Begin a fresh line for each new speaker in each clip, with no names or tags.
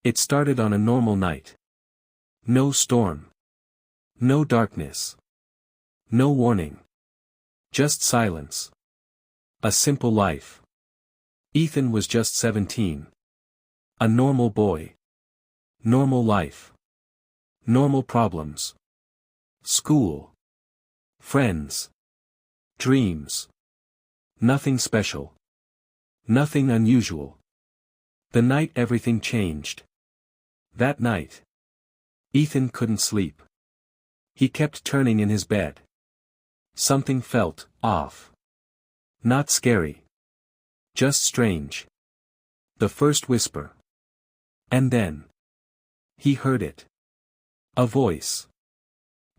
It started on a normal night. No storm. No darkness. No warning. Just silence. A simple life. Ethan was just 17. A normal boy. Normal life. Normal problems. School. Friends. Dreams. Nothing special. Nothing unusual. The night everything changed. That night, Ethan couldn't sleep. He kept turning in his bed. Something felt off. Not scary. Just strange. The first whisper. And then he heard it. A voice.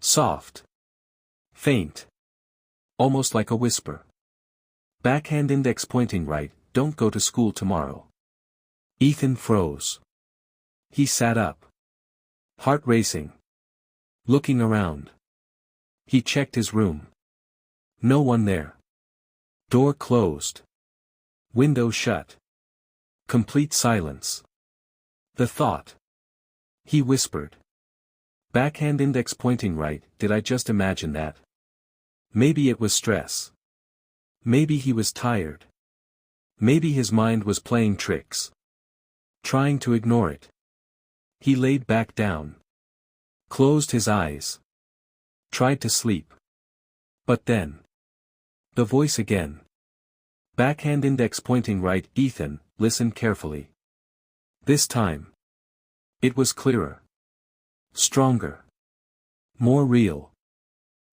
Soft. Faint. Almost like a whisper. Backhand index pointing right, don't go to school tomorrow. Ethan froze. He sat up. Heart racing. Looking around. He checked his room. No one there. Door closed. Window shut. Complete silence. The thought. He whispered. Backhand index pointing right, did I just imagine that? Maybe it was stress. Maybe he was tired. Maybe his mind was playing tricks. Trying to ignore it. He laid back down. Closed his eyes. Tried to sleep. But then. The voice again. Backhand index pointing right, Ethan, listen carefully. This time. It was clearer. Stronger. More real.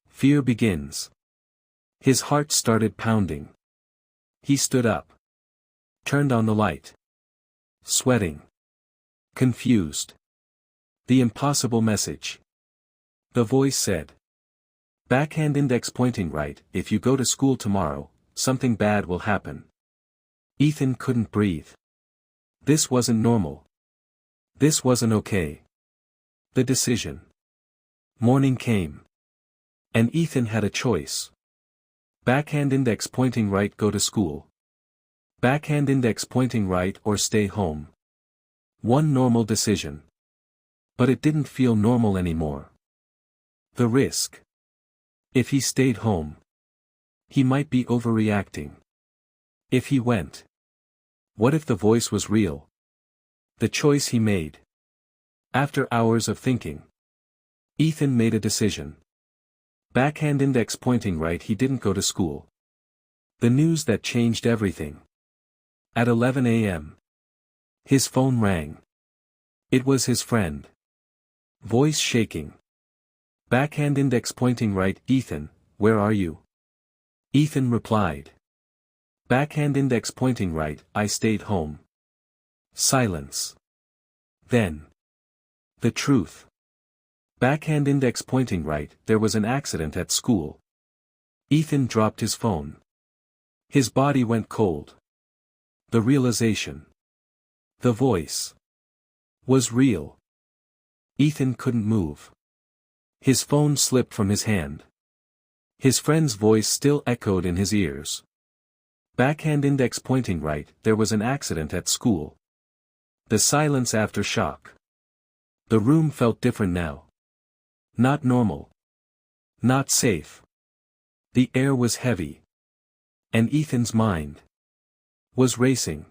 Fear begins. His heart started pounding. He stood up. Turned on the light. Sweating. Confused. The impossible message. The voice said. Backhand index pointing right, if you go to school tomorrow, something bad will happen. Ethan couldn't breathe. This wasn't normal. This wasn't okay. The decision. Morning came. And Ethan had a choice. Backhand index pointing right, go to school. Backhand index pointing right or stay home. One normal decision. But it didn't feel normal anymore. The risk. If he stayed home. He might be overreacting. If he went. What if the voice was real? The choice he made. After hours of thinking. Ethan made a decision. Backhand index pointing right, he didn't go to school. The news that changed everything. At 11 a.m. His phone rang. It was his friend. Voice shaking. Backhand index pointing right, Ethan, where are you? Ethan replied. Backhand index pointing right, I stayed home. Silence. Then. The truth. Backhand index pointing right, there was an accident at school. Ethan dropped his phone. His body went cold. The realization. The voice. Was real. Ethan couldn't move. His phone slipped from his hand. His friend's voice still echoed in his ears. Backhand index pointing right, there was an accident at school. The silence after shock. The room felt different now. Not normal. Not safe. The air was heavy. And Ethan's mind was racing.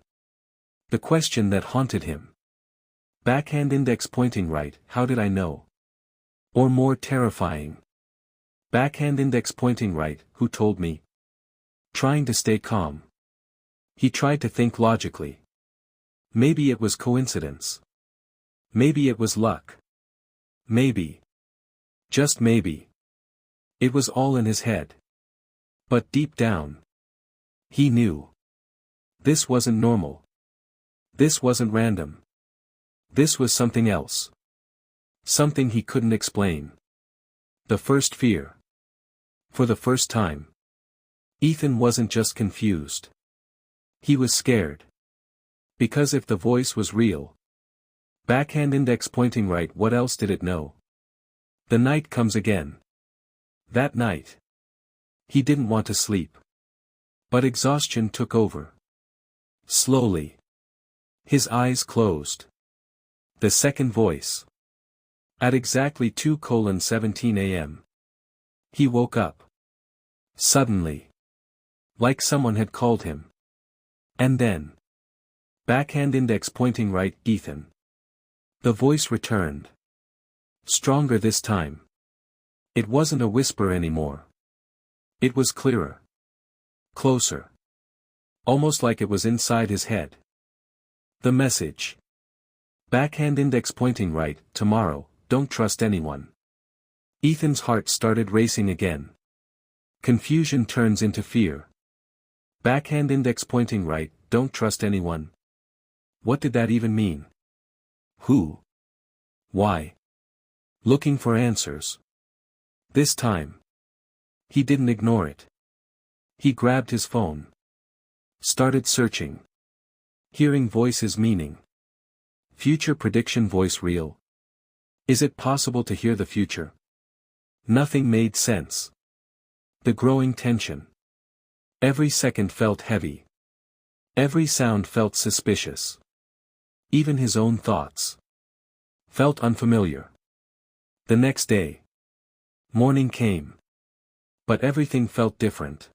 The question that haunted him. Backhand index pointing right, how did I know? Or more terrifying. Backhand index pointing right, who told me? Trying to stay calm. He tried to think logically. Maybe it was coincidence. Maybe it was luck. Maybe. Just maybe. It was all in his head. But deep down. He knew. This wasn't normal. This wasn't random. This was something else. Something he couldn't explain. The first fear. For the first time. Ethan wasn't just confused. He was scared. Because if the voice was real. Backhand index pointing right, what else did it know? The night comes again. That night. He didn't want to sleep. But exhaustion took over. Slowly. His eyes closed. The second voice. At exactly 2:17 a.m. He woke up. Suddenly. Like someone had called him. And then. Backhand index pointing right, Ethan. The voice returned. Stronger this time. It wasn't a whisper anymore. It was clearer. Closer. Almost like it was inside his head. The message. Backhand index pointing right, tomorrow, don't trust anyone. Ethan's heart started racing again. Confusion turns into fear. Backhand index pointing right, don't trust anyone. What did that even mean? Who? Why? Looking for answers. This time. He didn't ignore it. He grabbed his phone. Started searching. Hearing voices meaning. Future prediction voice real. Is it possible to hear the future? Nothing made sense. The growing tension. Every second felt heavy. Every sound felt suspicious. Even his own thoughts felt unfamiliar. The next day. Morning came. But everything felt different.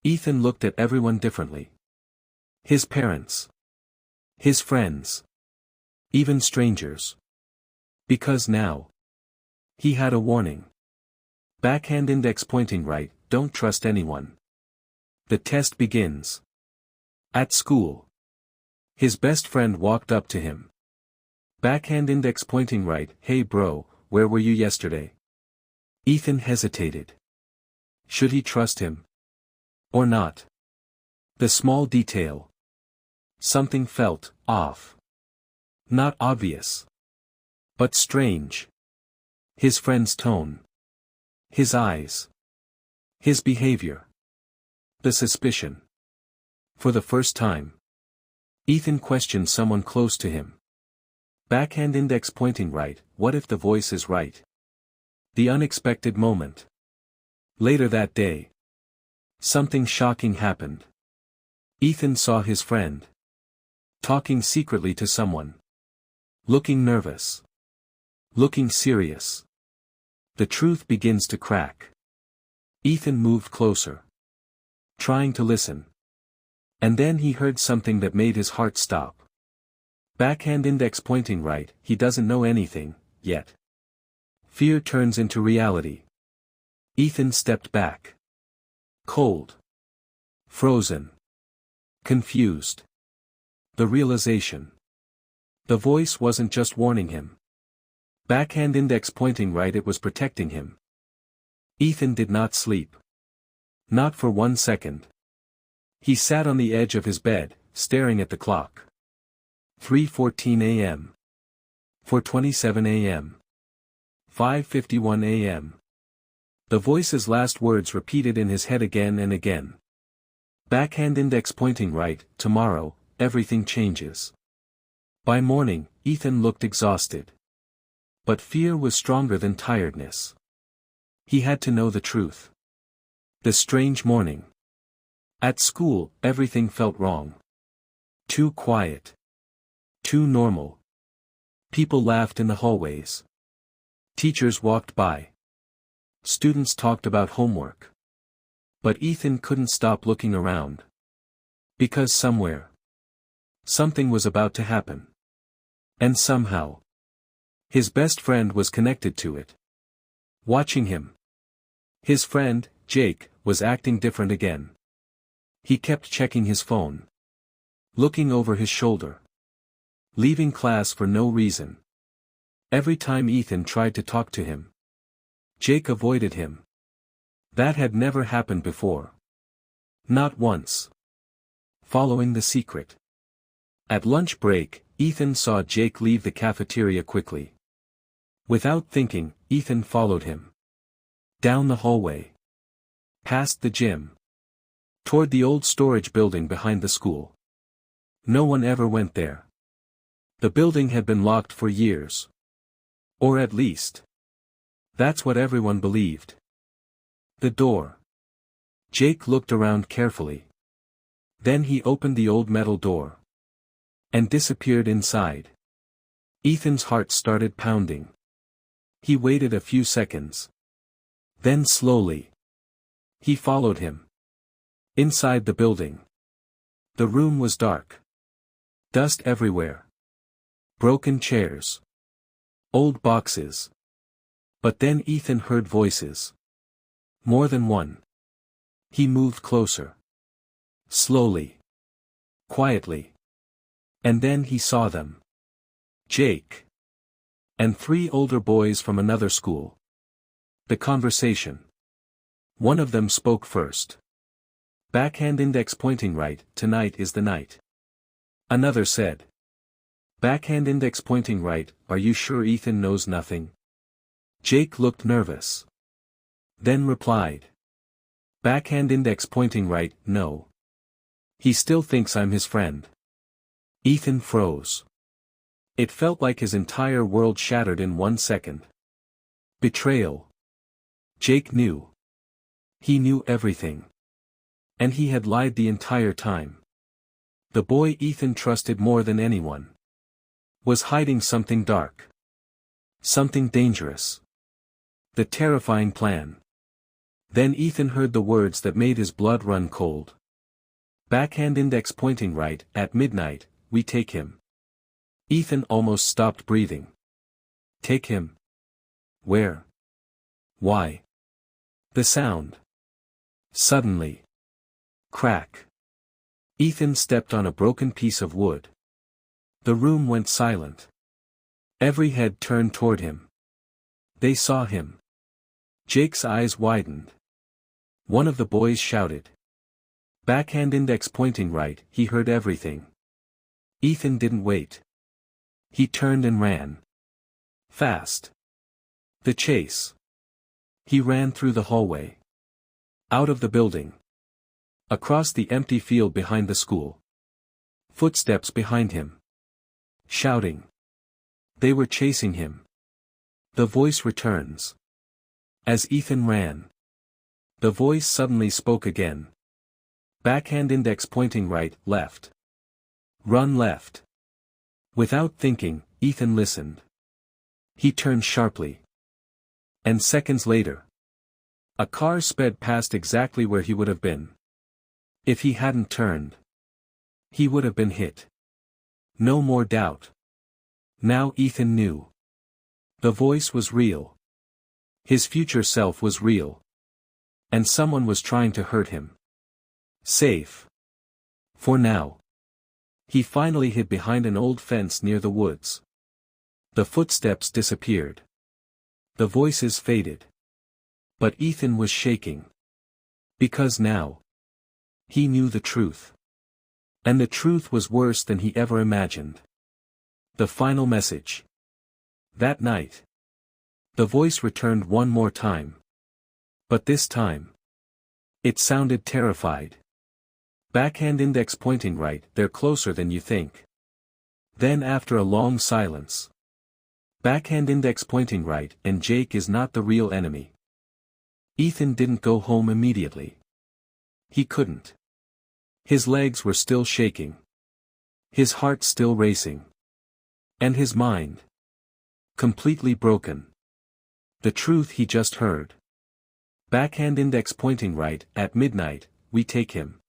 Ethan looked at everyone differently. His parents. His friends. Even strangers. Because now. He had a warning. Backhand index pointing right, don't trust anyone. The test begins. At school. His best friend walked up to him. Backhand index pointing right, hey bro, where were you yesterday? Ethan hesitated. Should he trust him? Or not? The small detail. Something felt off. Not obvious. But strange. His friend's tone. His eyes. His behavior. The suspicion. For the first time. Ethan questioned someone close to him. Backhand index pointing right, what if the voice is right? The unexpected moment. Later that day. Something shocking happened. Ethan saw his friend. Talking secretly to someone. Looking nervous. Looking serious. The truth begins to crack. Ethan moved closer. Trying to listen. And then he heard something that made his heart stop. Backhand index pointing right, he doesn't know anything, yet. Fear turns into reality. Ethan stepped back. Cold. Frozen. Confused. The realization. The voice wasn't just warning him. Backhand index pointing right, it was protecting him. Ethan did not sleep. Not for 1 second. He sat on the edge of his bed, staring at the clock. 3:14 a.m. 4:27 a.m. 5:51 a.m. The voice's last words repeated in his head again and again. Backhand index pointing right, tomorrow, everything changes. By morning, Ethan looked exhausted. But fear was stronger than tiredness. He had to know the truth. The strange morning. At school, everything felt wrong. Too quiet. Too normal. People laughed in the hallways. Teachers walked by. Students talked about homework. But Ethan couldn't stop looking around. Because somewhere. Something was about to happen. And somehow. His best friend was connected to it. Watching him. His friend, Jake, was acting different again. He kept checking his phone. Looking over his shoulder. Leaving class for no reason. Every time Ethan tried to talk to him, Jake avoided him. That had never happened before. Not once. Following the secret. At lunch break, Ethan saw Jake leave the cafeteria quickly. Without thinking, Ethan followed him. Down the hallway. Past the gym. Toward the old storage building behind the school. No one ever went there. The building had been locked for years. Or at least. That's what everyone believed. The door. Jake looked around carefully. Then he opened the old metal door. And disappeared inside. Ethan's heart started pounding. He waited a few seconds. Then slowly, he followed him. Inside the building. The room was dark. Dust everywhere. Broken chairs. Old boxes. But then Ethan heard voices. More than one. He moved closer. Slowly. Quietly. And then he saw them. Jake. And 3 older boys from another school. The conversation. One of them spoke first. Backhand index pointing right, tonight is the night. Another said. Backhand index pointing right, are you sure Ethan knows nothing? Jake looked nervous. Then replied. Backhand index pointing right, no. He still thinks I'm his friend. Ethan froze. It felt like his entire world shattered in 1 second. Betrayal. Jake knew. He knew everything. And he had lied the entire time. The boy Ethan trusted more than anyone was hiding something dark. Something dangerous. The terrifying plan. Then Ethan heard the words that made his blood run cold. Backhand index pointing right, at midnight, we take him. Ethan almost stopped breathing. Take him? Where? Why? The sound. Suddenly. Crack. Ethan stepped on a broken piece of wood. The room went silent. Every head turned toward him. They saw him. Jake's eyes widened. One of the boys shouted. Backhand index pointing right, he heard everything. Ethan didn't wait. He turned and ran. Fast. The chase. He ran through the hallway. Out of the building. Across the empty field behind the school. Footsteps behind him. Shouting. They were chasing him. The voice returns. As Ethan ran. The voice suddenly spoke again. Backhand index pointing right, left. Run left. Without thinking, Ethan listened. He turned sharply. And seconds later. A car sped past exactly where he would have been. If he hadn't turned. He would have been hit. No more doubt. Now Ethan knew. The voice was real. His future self was real. And someone was trying to hurt him. Safe. For now. He finally hid behind an old fence near the woods. The footsteps disappeared. The voices faded. But Ethan was shaking. Because now. He knew the truth. And the truth was worse than he ever imagined. The final message. That night. The voice returned one more time. But this time. It sounded terrified. Backhand index pointing right, they're closer than you think. Then after a long silence. Backhand index pointing right, and Jake is not the real enemy. Ethan didn't go home immediately. He couldn't. His legs were still shaking. His heart still racing. And his mind. Completely broken. The truth he just heard. Backhand index pointing right, at midnight, we take him.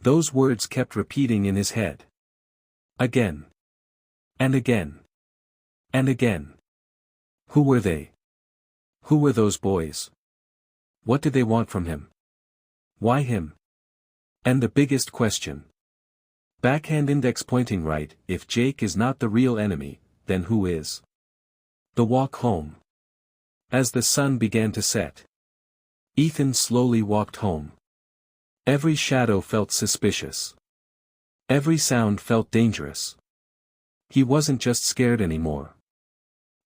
Those words kept repeating in his head. Again. And again. And again. Who were they? Who were those boys? What did they want from him? Why him? And the biggest question. Backhand index pointing right, if Jake is not the real enemy, then who is? The walk home. As the sun began to set. Ethan slowly walked home. Every shadow felt suspicious. Every sound felt dangerous. He wasn't just scared anymore.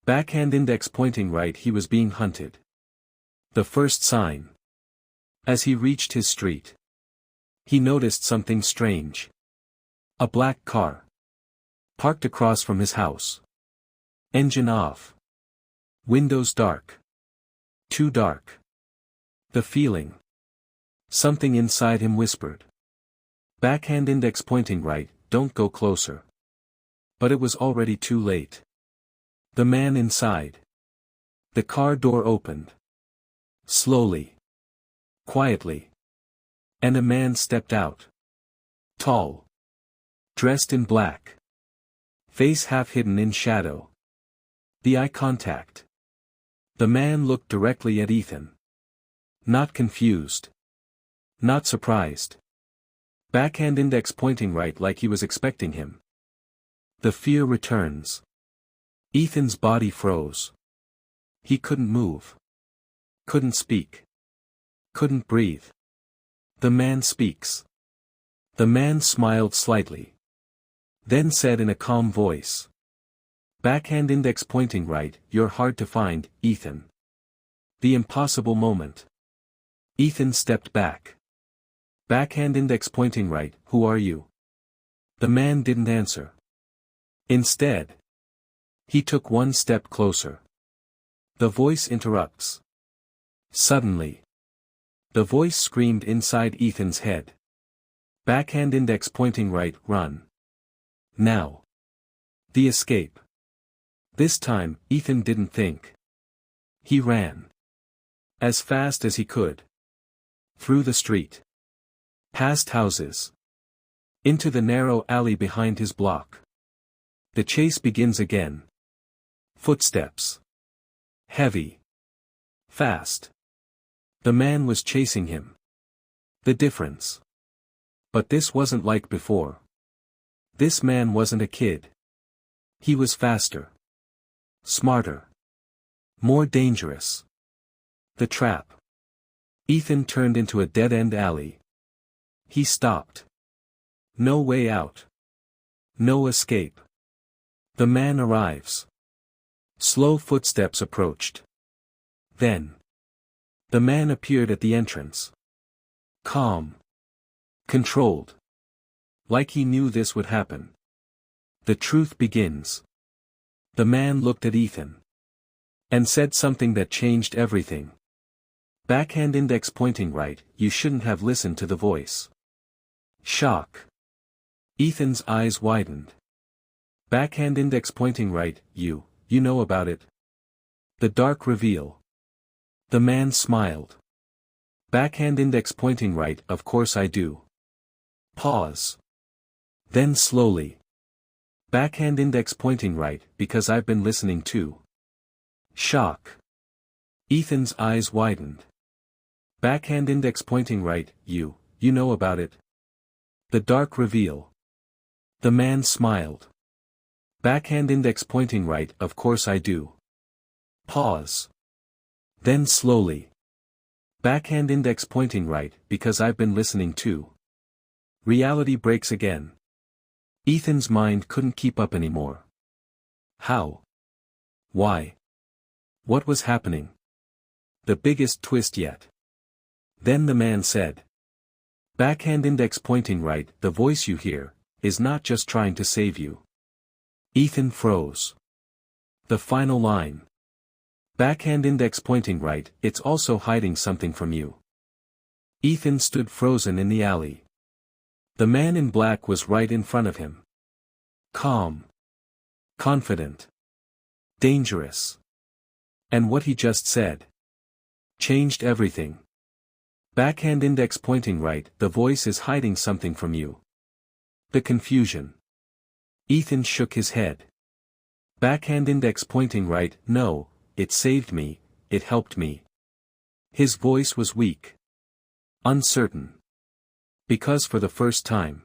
Backhand index pointing right, he was being hunted. The first sign. As he reached his street. He noticed something strange. A black car. Parked across from his house. Engine off. Windows dark. Too dark. The feeling. Something inside him whispered. Backhand index pointing right, don't go closer. But it was already too late. The man inside. The car door opened. Slowly. Quietly. And a man stepped out. Tall. Dressed in black. Face half hidden in shadow. The eye contact. The man looked directly at Ethan. Not confused. Not surprised. Backhand index pointing right like he was expecting him. The fear returns. Ethan's body froze. He couldn't move. Couldn't speak. Couldn't breathe. The man speaks. The man smiled slightly. Then said in a calm voice. Backhand index pointing right, you're hard to find, Ethan. The impossible moment. Ethan stepped back. Backhand index pointing right, who are you? The man didn't answer. Instead, he took one step closer. The voice interrupts. Suddenly, the voice screamed inside Ethan's head. Backhand index pointing right, run. Now. The escape. This time, Ethan didn't think. He ran. As fast as he could. Through the street. Past houses. Into the narrow alley behind his block. The chase begins again. Footsteps. Heavy. Fast. The man was chasing him. The difference. But this wasn't like before. This man wasn't a kid. He was faster. Smarter. More dangerous. The trap. Ethan turned into a dead-end alley. He stopped. No way out. No escape. The man arrives. Slow footsteps approached. Then. The man appeared at the entrance. Calm. Controlled. Like he knew this would happen. The truth begins. The man looked at Ethan. And said something that changed everything. Backhand index pointing right, you shouldn't have listened to the voice. Shock. Ethan's eyes widened. Backhand index pointing right, you know about it. The dark reveal. The man smiled. Backhand index pointing right, of course I do. Pause. Then slowly. Backhand index pointing right, because I've been listening too. Shock. Ethan's eyes widened. Backhand index pointing right, you know about it. The dark reveal. The man smiled. Backhand index pointing right, of course I do. Pause. Then slowly. Backhand index pointing right, because I've been listening too. Reality breaks again. Ethan's mind couldn't keep up anymore. How? Why? What was happening? The biggest twist yet. Then the man said. Backhand index pointing right, the voice you hear, is not just trying to save you. Ethan froze. The final line. Backhand index pointing right, it's also hiding something from you. Ethan stood frozen in the alley. The man in black was right in front of him. Calm. Confident. Dangerous. And what he just said changed everything. Backhand index pointing right, the voice is hiding something from you. The confusion. Ethan shook his head. Backhand index pointing right, no, it saved me, it helped me. His voice was weak. Uncertain. Because for the first time,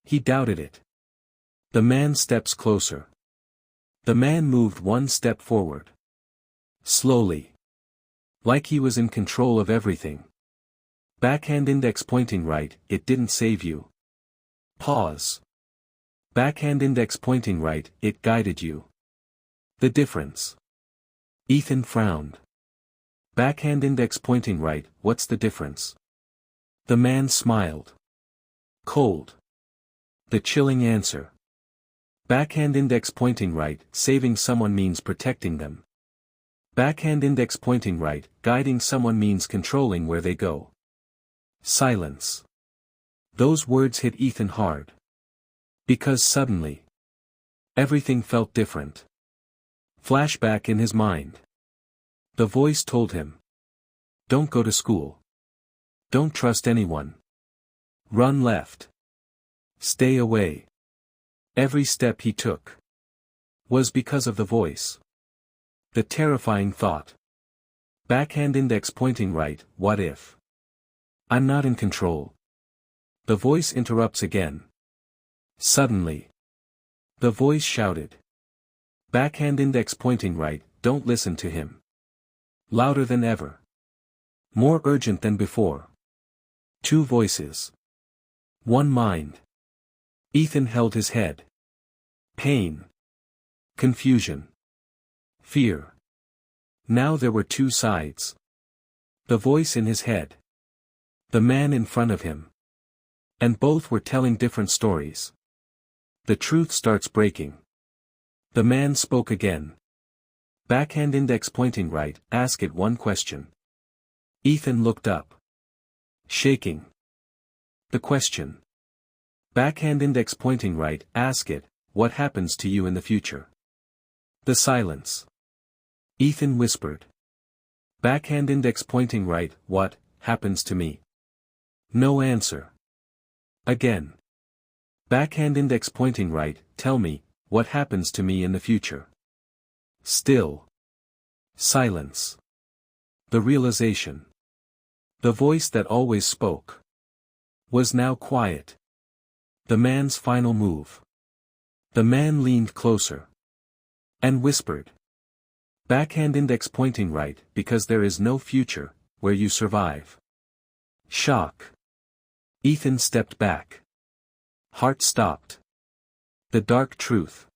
he doubted it. The man steps closer. The man moved one step forward. Slowly. Like he was in control of everything. Backhand index pointing right, it didn't save you. Pause. Backhand index pointing right, it guided you. The difference. Ethan frowned. Backhand index pointing right, what's the difference? The man smiled. Cold. The chilling answer. Backhand index pointing right, saving someone means protecting them. Backhand index pointing right, guiding someone means controlling where they go. Silence. Those words hit Ethan hard. Because suddenly, everything felt different. Flashback in his mind. The voice told him. Don't go to school. Don't trust anyone. Run left. Stay away. Every step he took was because of the voice. The terrifying thought. Backhand index pointing right, what if? I'm not in control. The voice interrupts again. Suddenly. The voice shouted. Backhand index pointing right, don't listen to him. Louder than ever. More urgent than before. Two voices. One mind. Ethan held his head. Pain. Confusion. Fear. Now there were two sides. The voice in his head. The man in front of him. And both were telling different stories. The truth starts breaking. The man spoke again. Backhand index pointing right, ask it one question. Ethan looked up. Shaking. The question. Backhand index pointing right, ask it, what happens to you in the future? The silence. Ethan whispered. Backhand index pointing right, what happens to me? No answer. Again. Backhand index pointing right, tell me, what happens to me in the future? Still. Silence. The realization. The voice that always spoke was now quiet. The man's final move. The man leaned closer and whispered. Backhand index pointing right, because there is no future where you survive. Shock. Ethan stepped back. Heart stopped. The dark truth.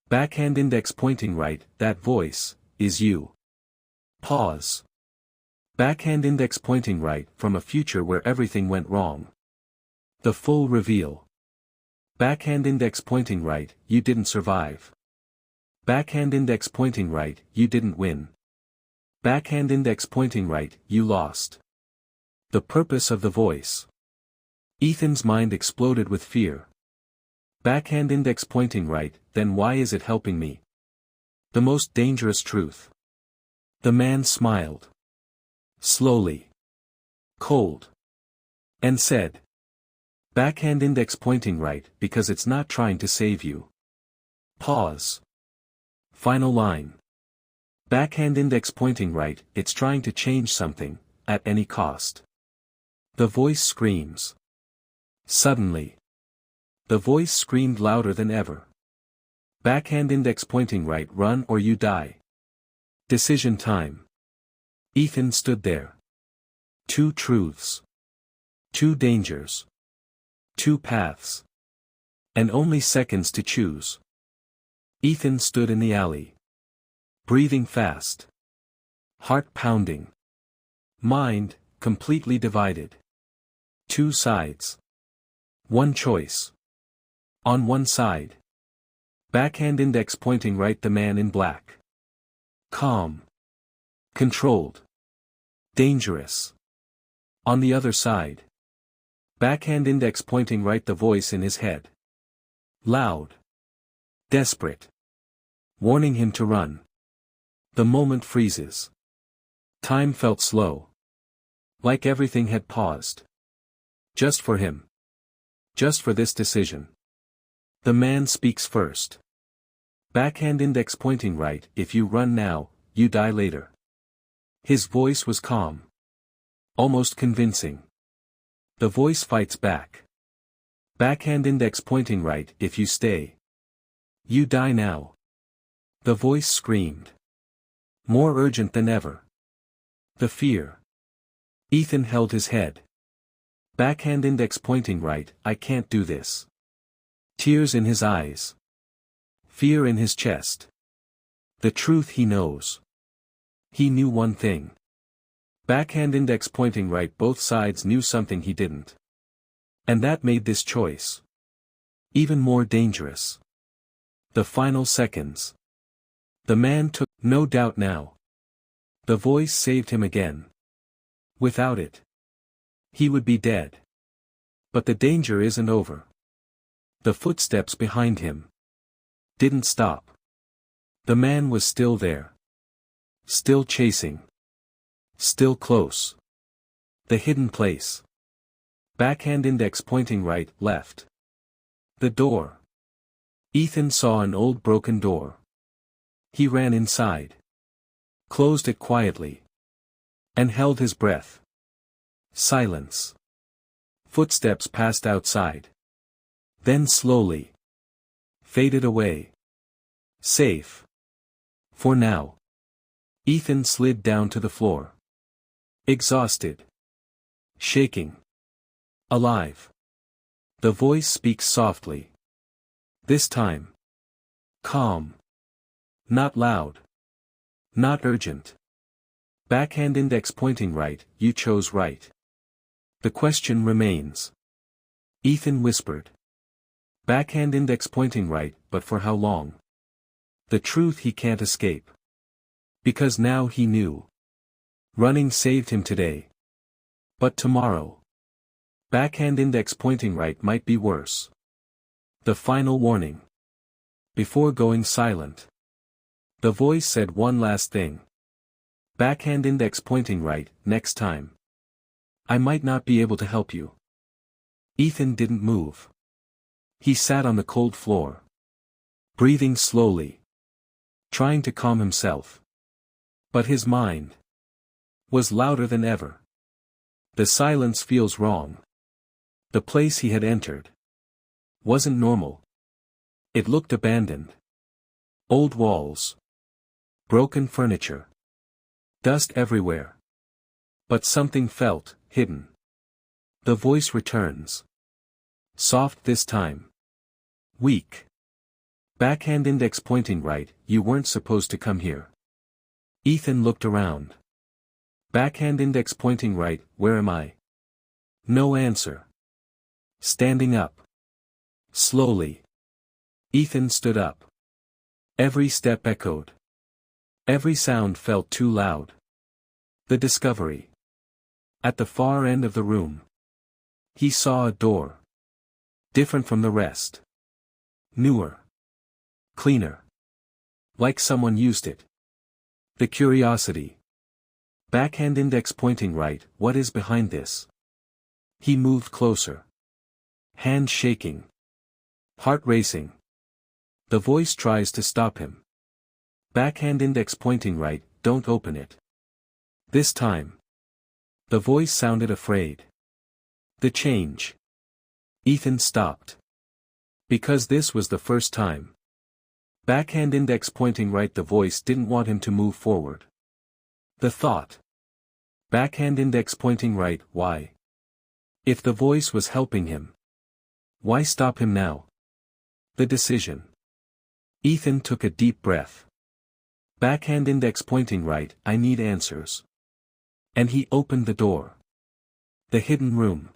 Backhand index pointing right, that voice is you. Pause. Backhand index pointing right, from a future where everything went wrong. The full reveal. Backhand index pointing right, you didn't survive. Backhand index pointing right, you didn't win. Backhand index pointing right, you lost. The purpose of the voice. Ethan's mind exploded with fear. Backhand index pointing right, then why is it helping me? The most dangerous truth. The man smiled. Slowly. Cold. And said. Backhand index pointing right, because it's not trying to save you. Pause. Final line. Backhand index pointing right, it's trying to change something, at any cost. The voice screams. Suddenly. The voice screamed louder than ever. Backhand index pointing right, run or you die. Decision time. Ethan stood there. Two truths. Two dangers. Two paths. And only seconds to choose. Ethan stood in the alley. Breathing fast. Heart pounding. Mind, completely divided. Two sides. One choice. On one side. Backhand index pointing right, the man in black. Calm. Controlled. Dangerous. On the other side. Backhand index pointing right, the voice in his head. Loud. Desperate. Warning him to run. The moment freezes. Time felt slow. Like everything had paused. Just for him. Just for this decision. The man speaks first. Backhand index pointing right, if you run now, you die later. His voice was calm. Almost convincing. The voice fights back. Backhand index pointing right, if you stay. You die now. The voice screamed. More urgent than ever. The fear. Ethan held his head. Backhand index pointing right, I can't do this. Tears in his eyes. Fear in his chest. The truth he knows. He knew one thing. Backhand index pointing right, both sides knew something he didn't. And that made this choice even more dangerous. The final seconds. The man took no doubt now. The voice saved him again. Without it, he would be dead. But the danger isn't over. The footsteps behind him didn't stop. The man was still there. Still chasing. Still close. The hidden place. Backhand index pointing right, left. The door. Ethan saw an old broken door. He ran inside. Closed it quietly. And held his breath. Silence. Footsteps passed outside. Then slowly. Faded away. Safe. For now. Ethan slid down to the floor. Exhausted. Shaking. Alive. The voice speaks softly. This time. Calm. Not loud. Not urgent. Backhand index pointing right, you chose right. The question remains. Ethan whispered. Backhand index pointing right, but for how long? The truth he can't escape. Because now he knew. Running saved him today. But tomorrow. Backhand index pointing right might be worse. The final warning. Before going silent. The voice said one last thing. Backhand index pointing right, next time. I might not be able to help you. Ethan didn't move. He sat on the cold floor. Breathing slowly. Trying to calm himself. But his mind was louder than ever. The silence feels wrong. The place he had entered wasn't normal. It looked abandoned. Old walls. Broken furniture. Dust everywhere. But something felt hidden. The voice returns. Soft this time. Weak. Backhand index pointing right, you weren't supposed to come here. Ethan looked around. Backhand index pointing right, where am I? No answer. Standing up. Slowly. Ethan stood up. Every step echoed. Every sound felt too loud. The discovery. At the far end of the room. He saw a door. Different from the rest. Newer. Cleaner. Like someone used it. The curiosity. Backhand index pointing right, what is behind this? He moved closer. Hand shaking. Heart racing. The voice tries to stop him. Backhand index pointing right, don't open it. This time. The voice sounded afraid. The change. Ethan stopped. Because this was the first time. Backhand index pointing right, the voice didn't want him to move forward. The thought. Backhand index pointing right, why? If the voice was helping him. Why stop him now? The decision. Ethan took a deep breath. Backhand index pointing right, I need answers. And he opened the door. The hidden room.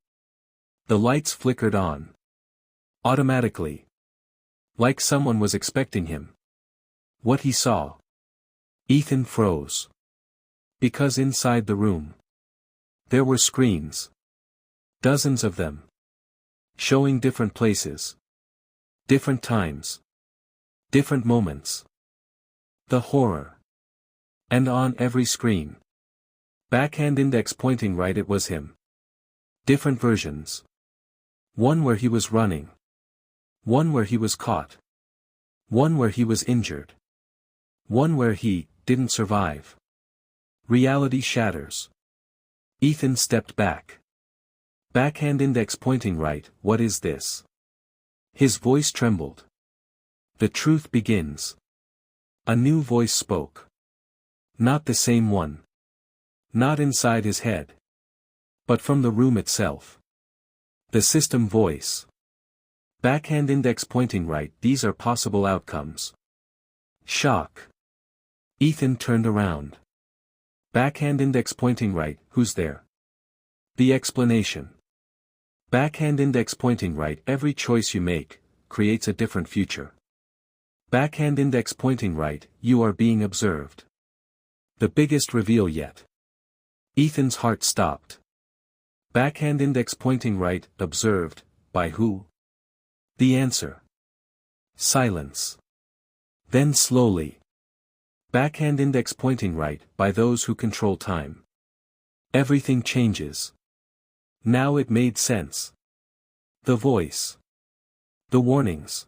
The lights flickered on. Automatically. Like someone was expecting him. What he saw. Ethan froze. Because inside the room. There were screens. Dozens of them. Showing different places. Different times. Different moments. The horror. And on every screen. Backhand index pointing right, it was him. Different versions. One where he was running. One where he was caught. One where he was injured. One where he didn't survive. Reality shatters. Ethan stepped back. Backhand index pointing right, what is this? His voice trembled. The truth begins. A new voice spoke. Not the same one. Not inside his head. But from the room itself. The system voice. Backhand index pointing right, these are possible outcomes. Shock. Ethan turned around. Backhand index pointing right, who's there? The explanation. Backhand index pointing right, every choice you make, creates a different future. Backhand index pointing right, you are being observed. The biggest reveal yet. Ethan's heart stopped. Backhand index pointing right, observed, by who? The answer. Silence. Then slowly. Backhand index pointing right, by those who control time. Everything changes. Now it made sense. The voice. The warnings.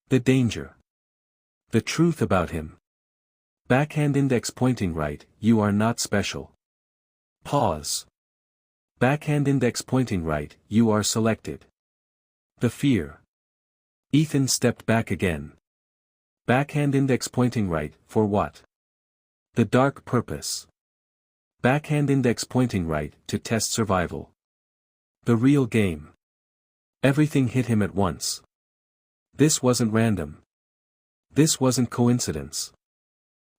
The danger. The truth about him. Backhand index pointing right, you are not special. Pause. Backhand index pointing right, you are selected. The fear. Ethan stepped back again. Backhand index pointing right, for what? The dark purpose. Backhand index pointing right, to test survival. The real game. Everything hit him at once. This wasn't random. This wasn't coincidence.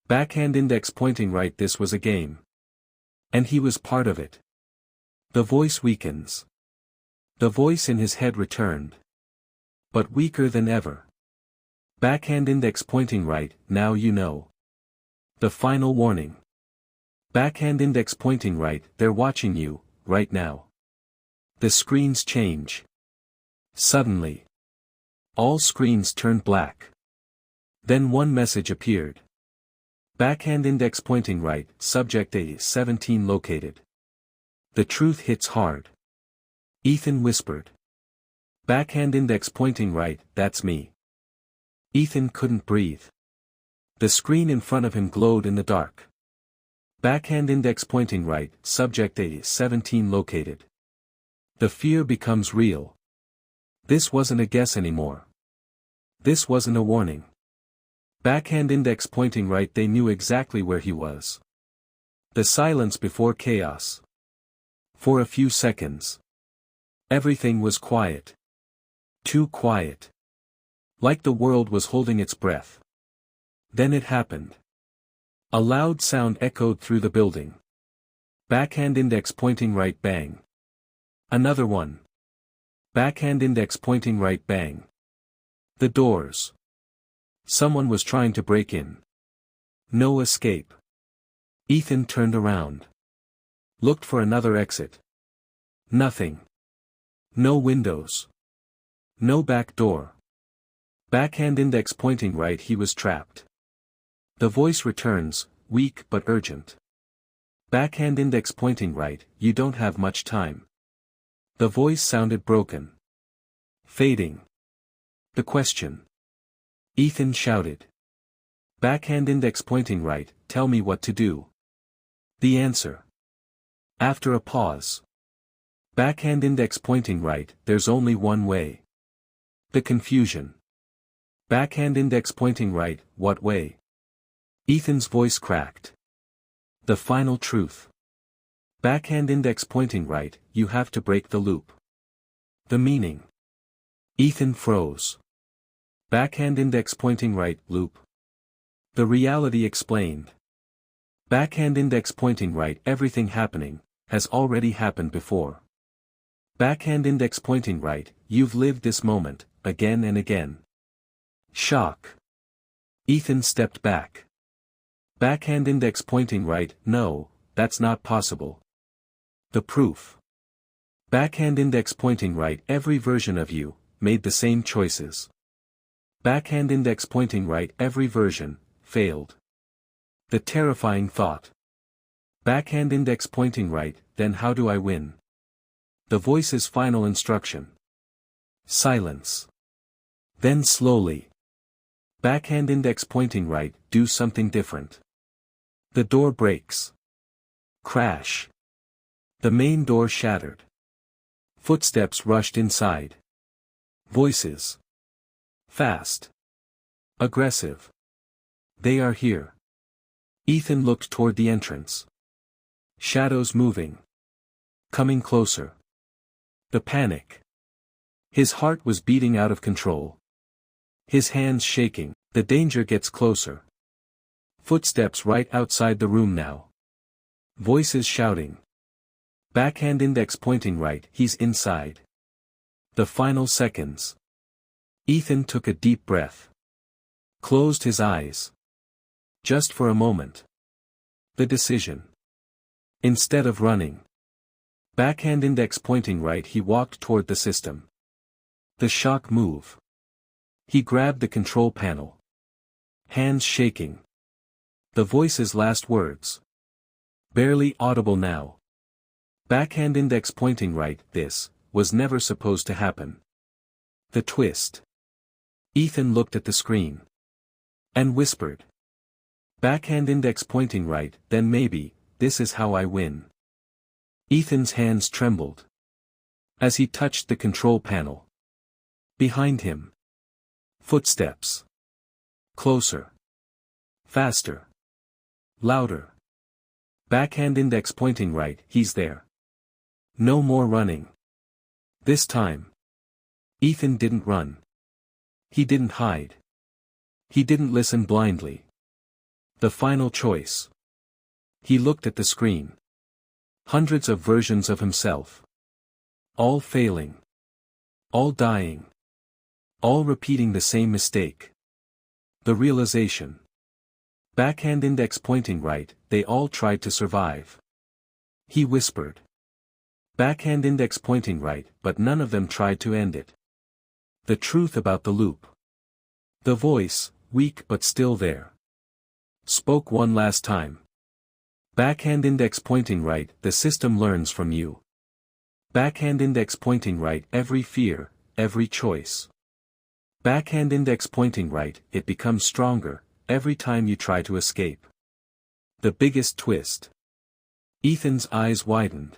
Backhand index pointing right, this was a game. And he was part of it. The voice weakens. The voice in his head returned. But weaker than ever. Backhand index pointing right, now you know. The final warning. Backhand index pointing right, they're watching you, right now. The screens change. Suddenly. All screens turned black. Then one message appeared. Backhand index pointing right, subject A17 located. The truth hits hard. Ethan whispered. Backhand index pointing right, that's me. Ethan couldn't breathe. The screen in front of him glowed in the dark. Backhand index pointing right, subject A17 located. The fear becomes real. This wasn't a guess anymore. This wasn't a warning. Backhand index pointing right, they knew exactly where he was. The silence before chaos. For a few seconds. Everything was quiet. Too quiet. Like the world was holding its breath. Then it happened. A loud sound echoed through the building. Backhand index pointing right, bang. Another one. Backhand index pointing right, bang. The doors. Someone was trying to break in. No escape. Ethan turned around. Looked for another exit. Nothing. No windows. No back door. Backhand index pointing right, he was trapped. The voice returns, weak but urgent. Backhand index pointing right, you don't have much time. The voice sounded broken. Fading. The question. Ethan shouted. Backhand index pointing right, tell me what to do. The answer. After a pause. Backhand index pointing right, there's only one way. The confusion. Backhand index pointing right, what way? Ethan's voice cracked. The final truth. Backhand index pointing right, you have to break the loop. The meaning. Ethan froze. Backhand index pointing right, loop. The reality explained. Backhand index pointing right, everything happening, has already happened before. Backhand index pointing right, you've lived this moment, again and again. Shock. Ethan stepped back. Backhand index pointing right, no, that's not possible. The proof. Backhand index pointing right, every version of you, made the same choices. Backhand index pointing right, every version, failed. The terrifying thought. Backhand index pointing right, then how do I win? The voice's final instruction. Silence. Then slowly. Backhand index pointing right, do something different. The door breaks. Crash. The main door shattered. Footsteps rushed inside. Voices. Fast. Aggressive. They are here. Ethan looked toward the entrance. Shadows moving. Coming closer. The panic. His heart was beating out of control. His hands shaking. The danger gets closer. Footsteps right outside the room now. Voices shouting. Backhand index pointing right, he's inside. The final seconds. Ethan took a deep breath. Closed his eyes. Just for a moment. The decision. Instead of running. Backhand index pointing right, he walked toward the system. The shock move. He grabbed the control panel. Hands shaking. The voice's last words. Barely audible now. Backhand index pointing right. This was never supposed to happen. The twist. Ethan looked at the screen. And whispered. Backhand index pointing right. Then maybe, this is how I win. Ethan's hands trembled. As he touched the control panel. Behind him. Footsteps. Closer. Faster. Louder. Backhand index pointing right. He's there. No more running. This time. Ethan didn't run. He didn't hide. He didn't listen blindly. The final choice. He looked at the screen. Hundreds of versions of himself. All failing. All dying. All repeating the same mistake. The realization. Backhand index pointing right, they all tried to survive. He whispered. Backhand index pointing right, but none of them tried to end it. The truth about the loop. The voice, weak but still there. Spoke one last time. Backhand index pointing right, the system learns from you. Backhand index pointing right, every fear, every choice. Backhand index pointing right, it becomes stronger, every time you try to escape. The biggest twist. Ethan's eyes widened.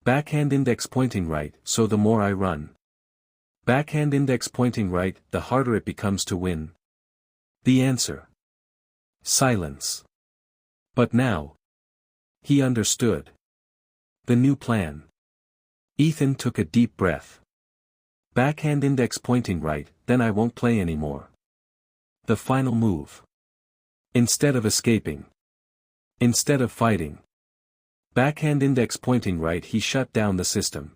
Backhand index pointing right, so the more I run. Backhand index pointing right, the harder it becomes to win. The answer. Silence. But now. He understood. The new plan. Ethan took a deep breath. Backhand index pointing right, then I won't play anymore. The final move. Instead of escaping. Instead of fighting. Backhand index pointing right, he shut down the system.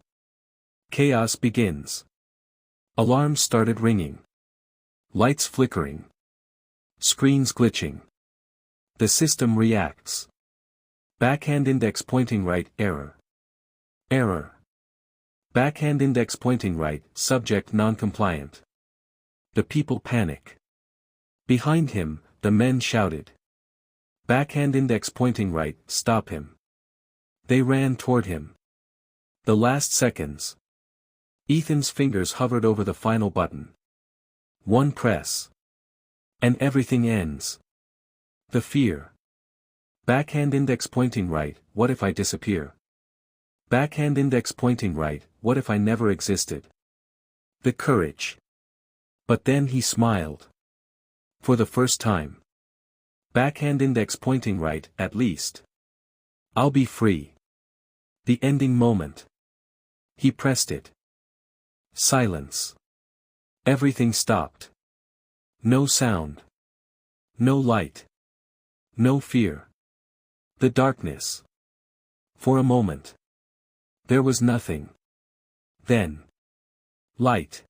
Chaos begins. Alarms started ringing. Lights flickering. Screens glitching. The system reacts. Backhand index pointing right, error. Error. Backhand index pointing right, subject non-compliant. The people panic. Behind him, the men shouted. Backhand index pointing right, stop him. They ran toward him. The last seconds. Ethan's fingers hovered over the final button. One press. And everything ends. The fear. Backhand index pointing right, what if I disappear? Backhand index pointing right, what if I never existed? The courage. But then he smiled. For the first time. Backhand index pointing right, at least. I'll be free. The ending moment. He pressed it. Silence. Everything stopped. No sound. No light. No fear. The darkness. For a moment. There was nothing. Then. Light.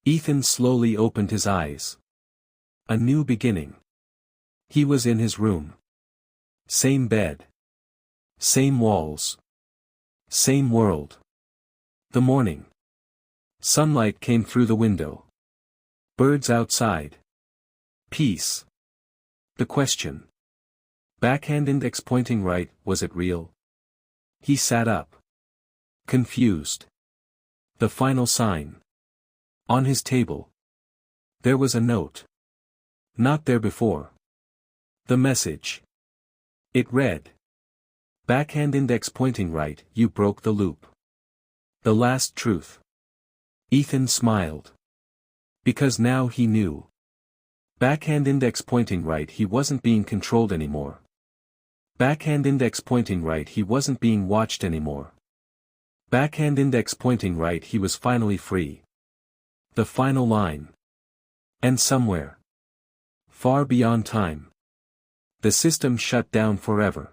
Ethan slowly opened his eyes. A new beginning. He was in his room. Same bed. Same walls. Same world. The morning. Sunlight came through the window. Birds outside. Peace. The question. Backhand index pointing right, was it real? He sat up. Confused. The final sign. On his table. There was a note. Not there before. The message. It read. Backhand index pointing right, you broke the loop. The last truth. Ethan smiled. Because now he knew. Backhand index pointing right, he wasn't being controlled anymore. Backhand index pointing right, he wasn't being watched anymore. Backhand index pointing right, he was finally free. The final line. And somewhere. Far beyond time. The system shut down forever.